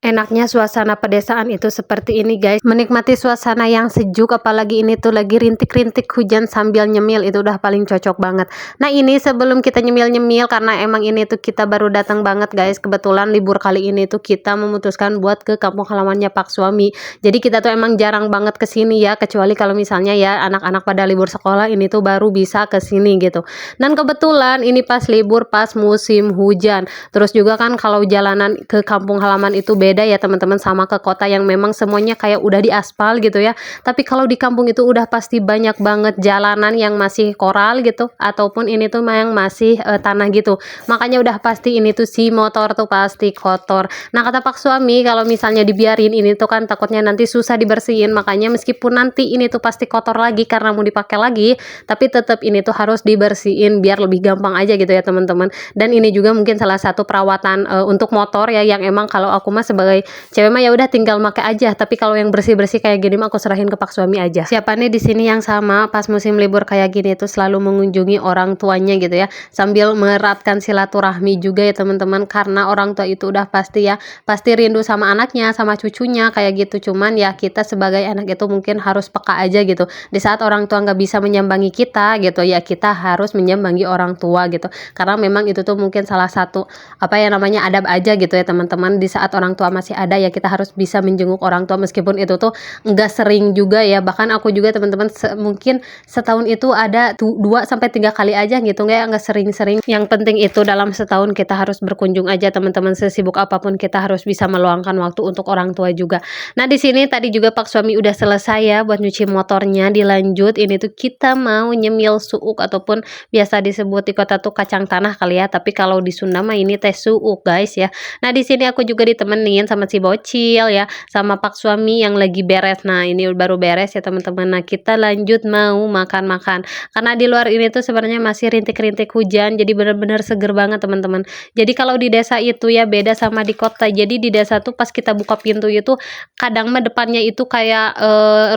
Enaknya suasana pedesaan itu seperti ini guys, menikmati suasana yang sejuk, apalagi ini tuh lagi rintik-rintik hujan sambil nyemil, itu udah paling cocok banget. Nah ini sebelum kita nyemil-nyemil, karena emang ini tuh kita baru datang banget guys, kebetulan libur kali ini tuh kita memutuskan buat ke kampung halamannya Pak Suami. Jadi kita tuh emang jarang banget kesini ya, kecuali kalau misalnya ya anak-anak pada libur sekolah, ini tuh baru bisa kesini gitu. Dan kebetulan ini pas libur, pas musim hujan. Terus juga kan kalau jalanan ke kampung halaman itu beda ya teman-teman sama ke kota yang memang semuanya kayak udah diaspal gitu ya. Tapi kalau di kampung itu udah pasti banyak banget jalanan yang masih koral gitu, ataupun ini tuh yang masih tanah gitu. Makanya udah pasti ini tuh si motor tuh pasti kotor. Nah kata Pak Suami kalau misalnya dibiarin ini tuh kan takutnya nanti susah dibersihin. Makanya meskipun nanti ini tuh pasti kotor lagi karena mau dipakai lagi, tapi tetap ini tuh harus dibersihin biar lebih gampang aja gitu ya teman-teman. Dan ini juga mungkin salah satu perawatan untuk motor ya, yang emang kalau aku mah sebagai cewek mah ya udah tinggal make aja, tapi kalau yang bersih-bersih kayak gini mah aku serahin ke Pak Suami aja. Siapa nih di sini yang sama pas musim libur kayak gini tuh selalu mengunjungi orang tuanya gitu ya, sambil meratkan silaturahmi juga ya teman-teman, karena orang tua itu udah pasti ya, pasti rindu sama anaknya, sama cucunya kayak gitu. Cuman ya kita sebagai anak itu mungkin harus peka aja gitu. Di saat orang tua nggak bisa menyambangi kita gitu ya, kita harus menyambangi orang tua gitu. Karena memang itu tuh mungkin salah satu apa ya namanya adab aja gitu ya teman-teman. Di saat orang tua masih ada ya kita harus bisa menjenguk orang tua, meskipun itu tuh enggak sering juga ya. Bahkan aku juga teman-teman mungkin setahun itu ada 2 sampai 3 kali aja gitu, enggak sering-sering. Yang penting itu dalam setahun kita harus berkunjung aja teman-teman, sesibuk apapun kita harus bisa meluangkan waktu untuk orang tua juga. Nah di sini tadi juga Pak Suami udah selesai ya buat nyuci motornya, dilanjut ini tuh kita mau nyemil suuk, ataupun biasa disebut di kota tuh kacang tanah kali ya, tapi kalau di Sunda mah ini teh suuk guys ya. Nah di sini aku juga ditemenin sama si bocil ya, sama Pak Suami yang lagi beres. Nah ini baru beres ya teman-teman. Nah kita lanjut mau makan-makan, karena di luar ini tuh sebenarnya masih rintik-rintik hujan, jadi bener-bener seger banget teman-teman. Jadi kalau di desa itu ya beda sama di kota. Jadi di desa tuh pas kita buka pintu itu kadang mah depannya itu kayak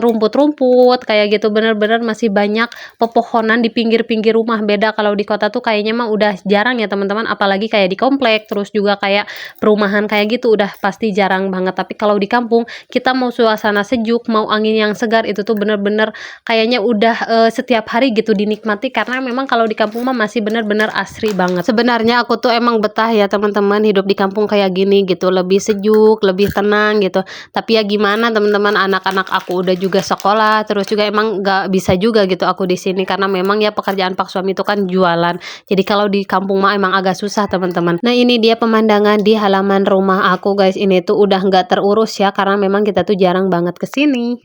rumput-rumput kayak gitu, bener-bener masih banyak pepohonan di pinggir-pinggir rumah. Beda kalau di kota tuh kayaknya mah udah jarang ya teman-teman, apalagi kayak di komplek, terus juga kayak perumahan kayak gitu udah pasti jarang banget. Tapi kalau di kampung kita mau suasana sejuk, mau angin yang segar, itu tuh bener-bener kayaknya udah setiap hari gitu dinikmati, karena memang kalau di kampung mah masih bener-bener asri banget. Sebenarnya aku tuh emang betah ya teman-teman hidup di kampung kayak gini gitu, lebih sejuk, lebih tenang gitu. Tapi ya gimana teman-teman, anak-anak aku udah juga sekolah, terus juga emang gak bisa juga gitu aku di sini, karena memang ya pekerjaan Pak Suami itu kan jualan. Jadi kalau di kampung mah emang agak susah teman-teman. Nah ini dia pemandangan di halaman rumah aku guys, ini tuh udah nggak terurus ya, karena memang kita tuh jarang banget kesini.